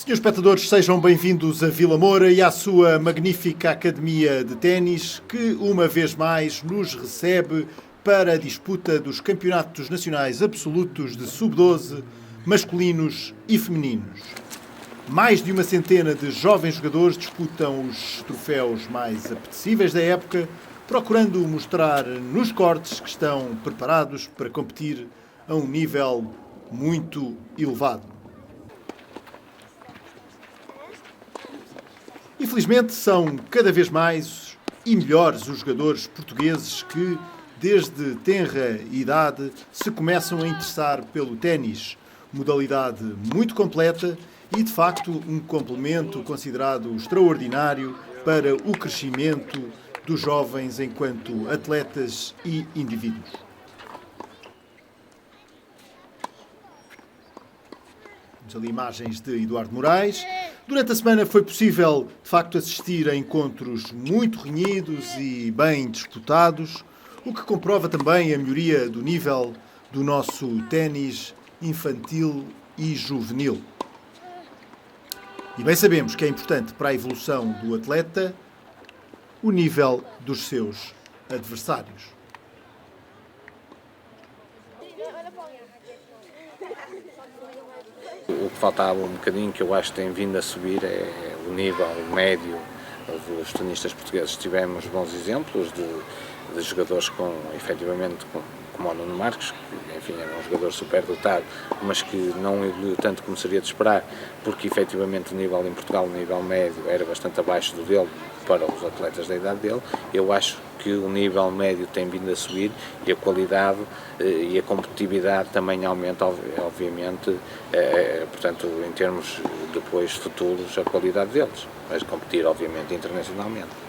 Senhores espectadores, sejam bem-vindos a Vila Moura e à sua magnífica Academia de Ténis, que uma vez mais nos recebe para a disputa dos campeonatos nacionais absolutos de sub-12, masculinos e femininos. Mais de uma centena de jovens jogadores disputam os troféus mais apetecíveis da época, procurando mostrar nos cortes que estão preparados para competir a um nível muito elevado. Infelizmente, são cada vez mais e melhores os jogadores portugueses que, desde tenra idade, se começam a interessar pelo ténis, modalidade muito completa e, de facto, um complemento considerado extraordinário para o crescimento dos jovens enquanto atletas e indivíduos. Temos ali imagens de Eduardo Moraes. Durante a semana foi possível, de facto, assistir a encontros muito renhidos e bem disputados, o que comprova também a melhoria do nível do nosso ténis infantil e juvenil. E bem sabemos que é importante para a evolução do atleta o nível dos seus adversários. O que faltava um bocadinho, que eu acho que tem vindo a subir, é o nível médio dos tenistas portugueses. Tivemos bons exemplos de jogadores efetivamente, como o Nuno Marques, que enfim, era um jogador super dotado, mas que não evoluiu tanto como seria de esperar, porque efetivamente o nível em Portugal, o nível médio, era bastante abaixo do dele para os atletas da idade dele. Eu acho que o nível médio tem vindo a subir e a qualidade e a competitividade também aumenta, obviamente, portanto, em termos depois futuros, a qualidade deles, mas competir, obviamente, internacionalmente.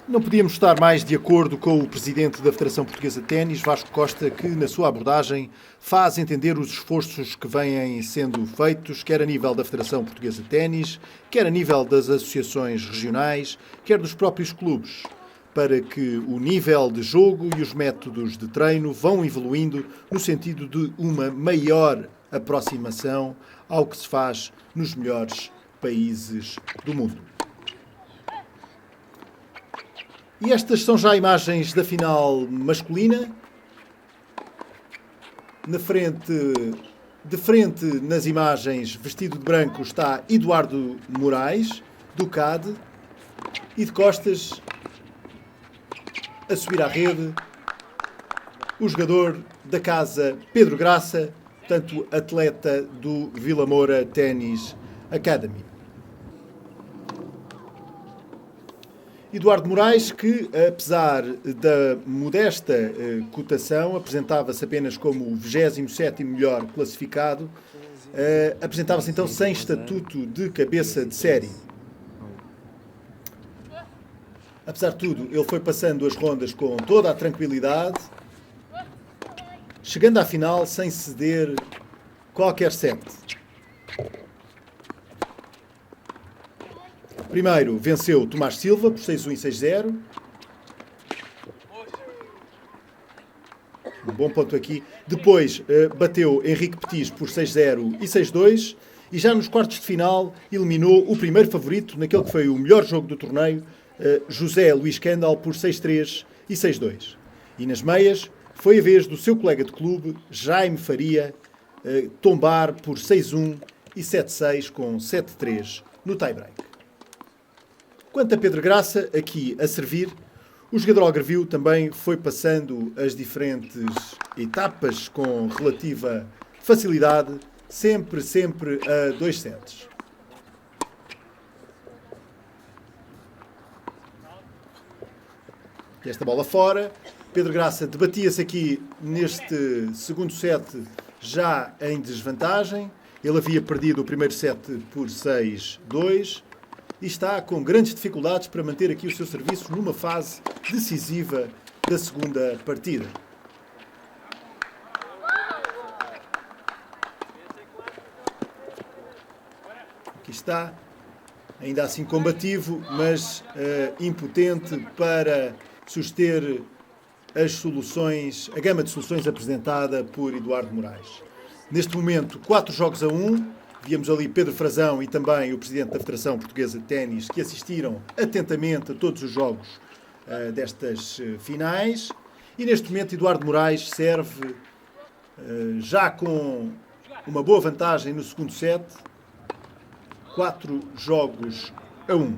Não podíamos estar mais de acordo com o presidente da Federação Portuguesa de Ténis, Vasco Costa, que na sua abordagem faz entender os esforços que vêm sendo feitos, quer a nível da Federação Portuguesa de Ténis, quer a nível das associações regionais, quer dos próprios clubes, para que o nível de jogo e os métodos de treino vão evoluindo no sentido de uma maior aproximação ao que se faz nos melhores países do mundo. E estas são já imagens da final masculina. De frente nas imagens, vestido de branco, está Eduardo Moraes, do CAD, e de costas, a subir à rede, o jogador da casa Pedro Graça, portanto, atleta do Vila Moura Tennis Academy. Eduardo Moraes, que, apesar da modesta cotação, apresentava-se apenas como o 27º melhor classificado, apresentava-se então sem estatuto de cabeça de série. Apesar de tudo, ele foi passando as rondas com toda a tranquilidade, chegando à final sem ceder qualquer set. Primeiro venceu Tomás Silva por 6-1 e 6-0. Um bom ponto aqui. Depois bateu Henrique Petis por 6-0 e 6-2. E já nos quartos de final eliminou o primeiro favorito, naquele que foi o melhor jogo do torneio, José Luís Kendall por 6-3 e 6-2. E nas meias foi a vez do seu colega de clube, Jaime Faria, tombar por 6-1 e 7-6 com 7-3 no tie-break. Quanto a Pedro Graça, aqui a servir, o jogador algarvio também foi passando as diferentes etapas com relativa facilidade, sempre a 2 sets. E esta bola fora, Pedro Graça debatia-se aqui neste segundo set já em desvantagem. Ele havia perdido o primeiro set por 6-2. E está com grandes dificuldades para manter aqui o seu serviço numa fase decisiva da segunda partida. Aqui está, ainda assim combativo, mas impotente para suster as soluções, a gama de soluções apresentada por Eduardo Moraes. Neste momento, 4 jogos a 1, Víamos ali Pedro Frazão e também o Presidente da Federação Portuguesa de Ténis, que assistiram atentamente a todos os jogos destas finais. E neste momento Eduardo Moraes serve já com uma boa vantagem no segundo set, 4-1.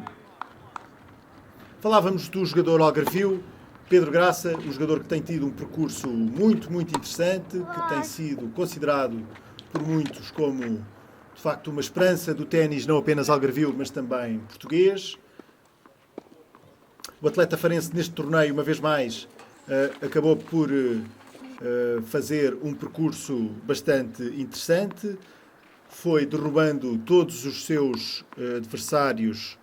Falávamos do jogador algarvio, Pedro Graça, um jogador que tem tido um percurso muito, muito interessante, que tem sido considerado por muitos como, de facto, uma esperança do ténis, não apenas algarvio, mas também português. O atleta farense neste torneio, uma vez mais, acabou por fazer um percurso bastante interessante. Foi derrubando todos os seus adversários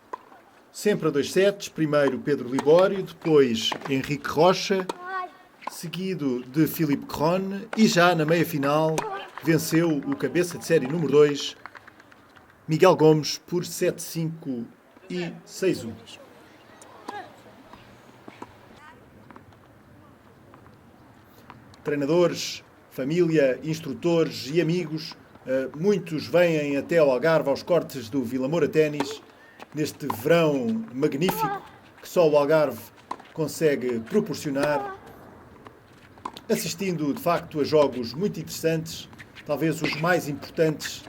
sempre a 2 sets. Primeiro Pedro Libório, depois Henrique Rocha, seguido de Philippe Crone, e já na meia-final venceu o cabeça de série número 2, Miguel Gomes, por 7-5 e 6-1. Treinadores, família, instrutores e amigos, muitos vêm até ao Algarve aos cortes do Vila Moura Ténis, neste verão magnífico que só o Algarve consegue proporcionar, assistindo de facto a jogos muito interessantes, talvez os mais importantes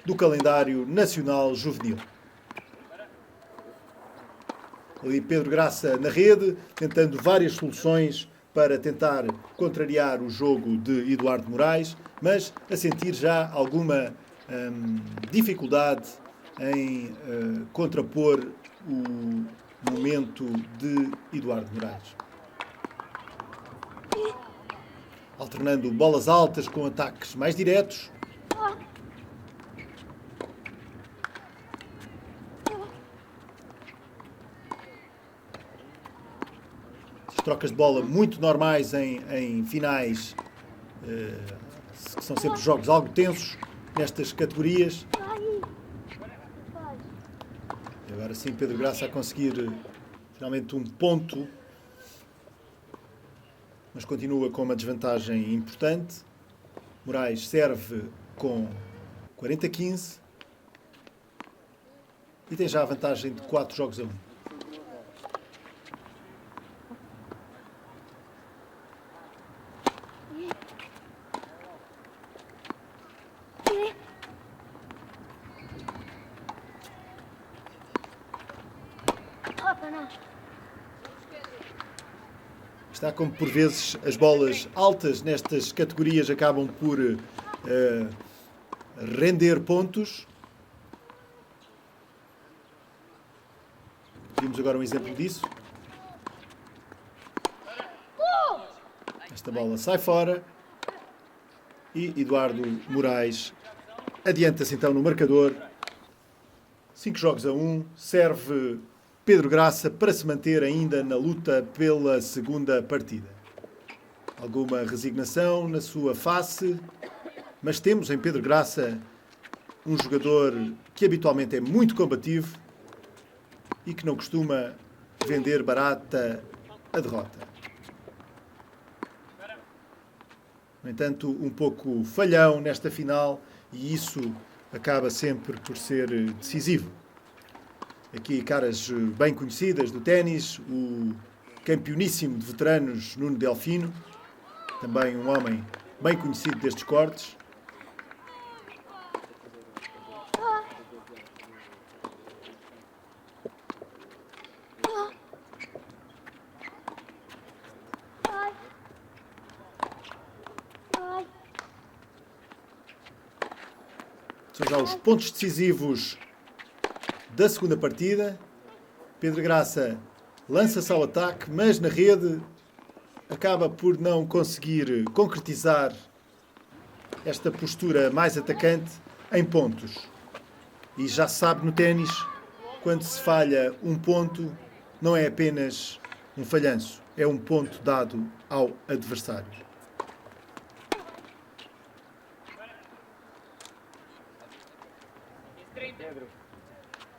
do calendário nacional juvenil. Ali Pedro Graça na rede, tentando várias soluções para tentar contrariar o jogo de Eduardo Moraes, mas a sentir já alguma dificuldade em contrapor o momento de Eduardo Moraes. Alternando bolas altas com ataques mais diretos. Trocas de bola muito normais em finais, que são sempre jogos algo tensos nestas categorias. E agora sim Pedro Graça a conseguir finalmente um ponto, mas continua com uma desvantagem importante. Moraes serve com 40-15 e tem já a vantagem de 4-1. Está como por vezes as bolas altas nestas categorias acabam por render pontos. Vimos agora um exemplo disso. Esta bola sai fora e Eduardo Moraes adianta-se então no marcador. 5-1, serve Pedro Graça para se manter ainda na luta pela segunda partida. Alguma resignação na sua face, mas temos em Pedro Graça um jogador que habitualmente é muito combativo e que não costuma vender barata a derrota. No entanto, um pouco falhão nesta final e isso acaba sempre por ser decisivo. Aqui caras bem conhecidas do ténis, o campeoníssimo de veteranos Nuno Delfino, também um homem bem conhecido destes cortes. São já os pontos decisivos da segunda partida. Pedro Graça lança-se ao ataque, mas na rede acaba por não conseguir concretizar esta postura mais atacante em pontos. E já se sabe no ténis, quando se falha um ponto, não é apenas um falhanço, é um ponto dado ao adversário.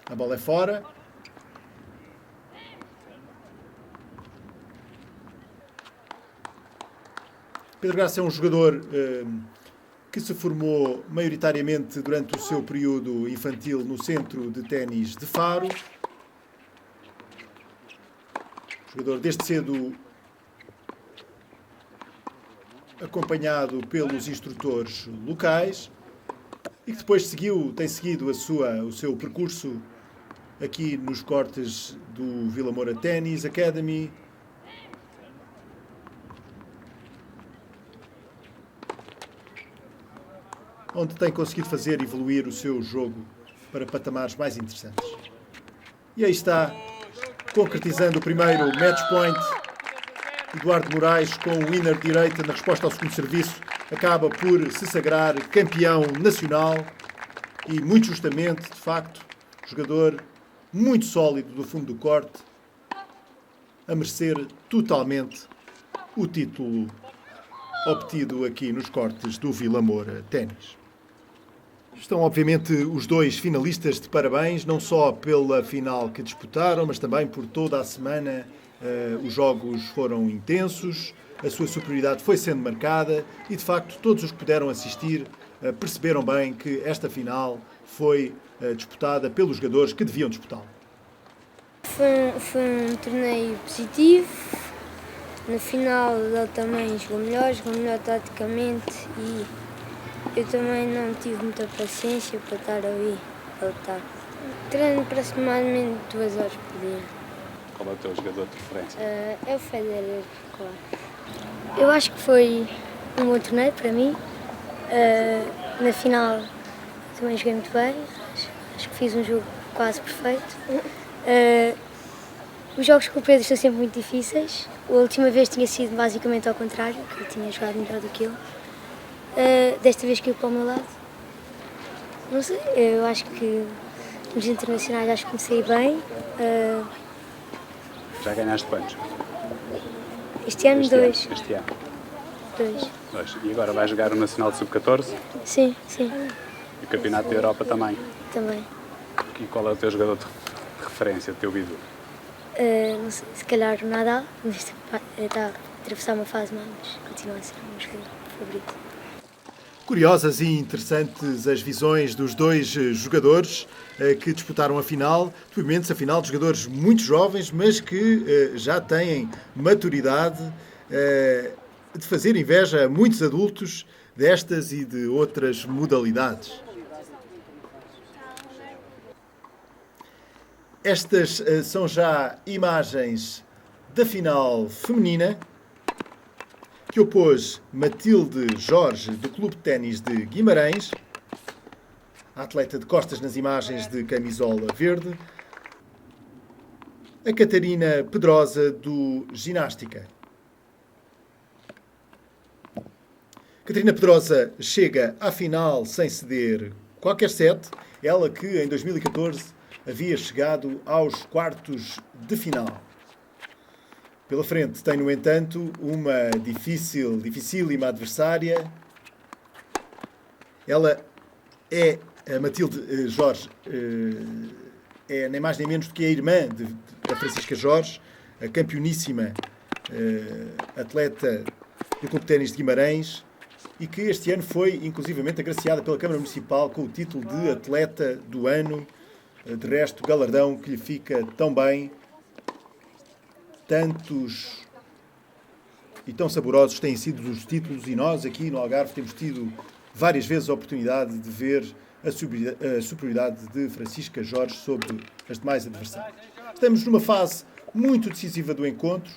A bola é fora. Pedro Graça é um jogador que se formou maioritariamente durante o seu período infantil no Centro de Ténis de Faro. Jogador desde cedo acompanhado pelos instrutores locais e que depois tem seguido o seu percurso aqui nos cortes do Vila Moura Tennis Academy. Onde tem conseguido fazer evoluir o seu jogo para patamares mais interessantes. E aí está, concretizando o primeiro match point, Eduardo Moraes com o winner direita na resposta ao segundo serviço, acaba por se sagrar campeão nacional e muito justamente, de facto, jogador muito sólido do fundo do corte, a merecer totalmente o título obtido aqui nos cortes do Vila Moura Ténis. Estão, obviamente, os dois finalistas de parabéns, não só pela final que disputaram, mas também por toda a semana. Os jogos foram intensos, a sua superioridade foi sendo marcada e, de facto, todos os que puderam assistir perceberam bem que esta final foi disputada pelos jogadores que deviam disputá-la. Foi um torneio positivo. No final, ele também jogou melhor taticamente e eu também não tive muita paciência para estar ali a lutar. Treino aproximadamente 2 horas por dia. Qual é o teu jogador de referência? É o Federer, claro. Eu acho que foi um bom torneio para mim. Na final também joguei muito bem. Acho que fiz um jogo quase perfeito. Os jogos com o Pedro são sempre muito difíceis. A última vez tinha sido basicamente ao contrário, que ele tinha jogado melhor do que eu. Desta vez caiu para o meu lado. Não sei, eu acho que nos internacionais acho que comecei bem. Já ganhaste quantos? Este ano, 2. Este ano? 2. E agora vais jogar o Nacional de Sub-14? Sim. E o Campeonato da Europa também? Também. E qual é o teu jogador de referência, o teu ídolo? Não sei, se calhar o Nadal, mas está a atravessar uma fase má, mas continua a ser o meu jogador favorito. Curiosas e interessantes as visões dos dois jogadores que disputaram a final. Obviamente, a final de jogadores muito jovens, mas que já têm maturidade de fazer inveja a muitos adultos destas e de outras modalidades. Estas são já imagens da final feminina, que opôs Matilde Jorge, do Clube de Ténis de Guimarães, a atleta de costas nas imagens de camisola verde, a Catarina Pedrosa, do Ginástica. Catarina Pedrosa chega à final sem ceder qualquer set, ela que em 2014 havia chegado aos quartos de final. Pela frente tem, no entanto, uma dificílima adversária. Ela é, a Matilde Jorge, é nem mais nem menos do que a irmã da Francisca Jorge, a campeoníssima atleta do Clube de Ténis de Guimarães, e que este ano foi, inclusivamente, agraciada pela Câmara Municipal com o título de Atleta do Ano. De resto, galardão que lhe fica tão bem. Tantos e tão saborosos têm sido os títulos e nós aqui no Algarve temos tido várias vezes a oportunidade de ver a superioridade de Francisca Jorge sobre as demais adversárias. Estamos numa fase muito decisiva do encontro.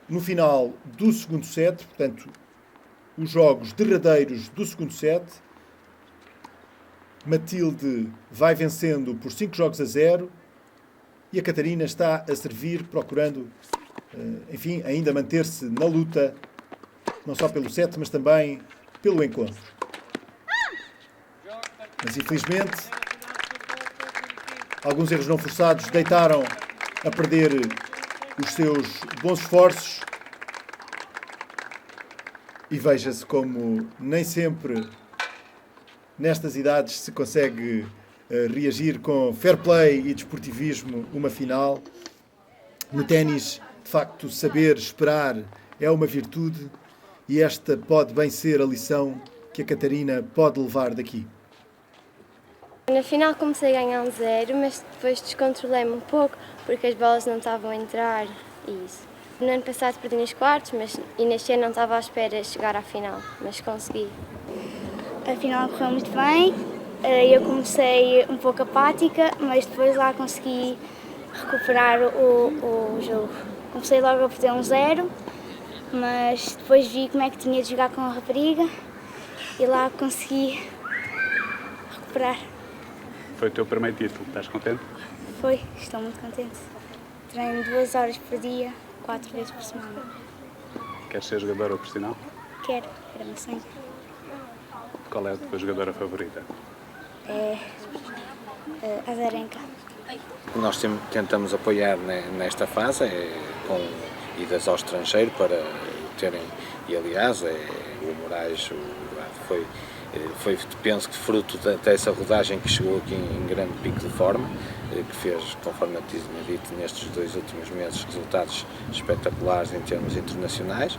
No final do segundo set, portanto, os jogos derradeiros do segundo set, Matilde vai vencendo por 5-0 e a Catarina está a servir, procurando, enfim, ainda manter-se na luta, não só pelo set, mas também pelo encontro. Mas, infelizmente, alguns erros não forçados deitaram a perder os seus bons esforços e veja-se como nem sempre nestas idades se consegue reagir com fair play e desportivismo uma final. No ténis, de facto, saber esperar é uma virtude e esta pode bem ser a lição que a Catarina pode levar daqui. Na final comecei a ganhar 1-0, mas depois descontrolei-me um pouco porque as bolas não estavam a entrar e isso. No ano passado perdi nos quartos, e neste ano não estava à espera de chegar à final, mas consegui. A final correu muito bem, eu comecei um pouco apática, mas depois lá consegui recuperar o jogo. Comecei logo a perder 1-0, mas depois vi como é que tinha de jogar com a rapariga e lá consegui recuperar. Foi o teu primeiro título, estás contente? Foi, estou muito contente. Treino 2 horas por dia, 4 vezes por semana. Queres ser jogadora profissional? Quero, era meu sonho. Qual é a tua jogadora favorita? É a Zarenka. Nós tentamos apoiar nesta fase com idas ao estrangeiro para terem, e aliás, o Moraes foi, penso que fruto dessa rodagem que chegou aqui em grande pico de forma, que fez, conforme eu tinha dito, nestes 2 últimos meses resultados espetaculares em termos internacionais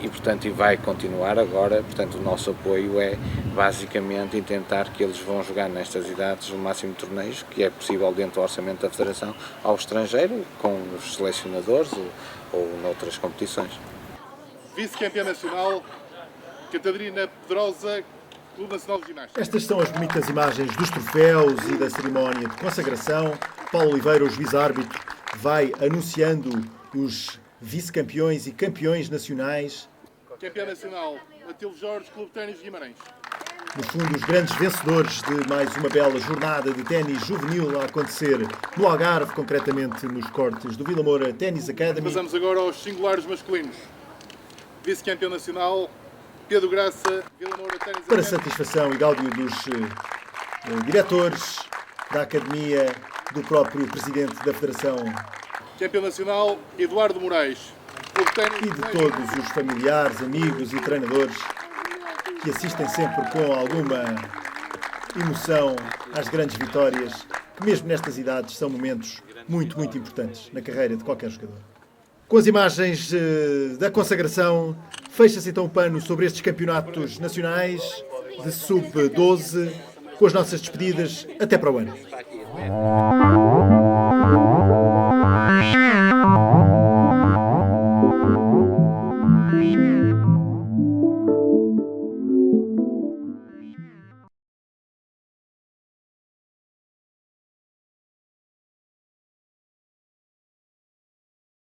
e portanto, vai continuar agora. Portanto, o nosso apoio é basicamente tentar que eles vão jogar nestas idades o máximo de torneios que é possível dentro do orçamento da Federação ao estrangeiro, com os selecionadores ou noutras competições. Vice-campeã nacional, Catarina Pedrosa, Clube Nacional de Ginástica. Estas são as bonitas imagens dos troféus e da cerimónia de consagração. Paulo Oliveira, o juiz-árbitro, vai anunciando os vice-campeões e campeões nacionais. Campeã nacional, Matilde Jorge, Clube de Ténis de Guimarães. No fundo, os grandes vencedores de mais uma bela jornada de ténis juvenil a acontecer no Algarve, concretamente nos cortes do Vila Moura Tennis Academy. Passamos agora aos singulares masculinos. Vice-campeão nacional, Pedro Graça, Vila Moura Ténis Para Academy. satisfação e gáudio dos diretores da Academia, do próprio Presidente da Federação Campeão nacional, Eduardo Moraes, Clube de Ténis e de todos os familiares, amigos e treinadores que assistem sempre com alguma emoção às grandes vitórias, que mesmo nestas idades são momentos muito, muito importantes na carreira de qualquer jogador. Com as imagens da consagração, fecha-se então o pano sobre estes campeonatos nacionais de sub-12, com as nossas despedidas. Até para o ano.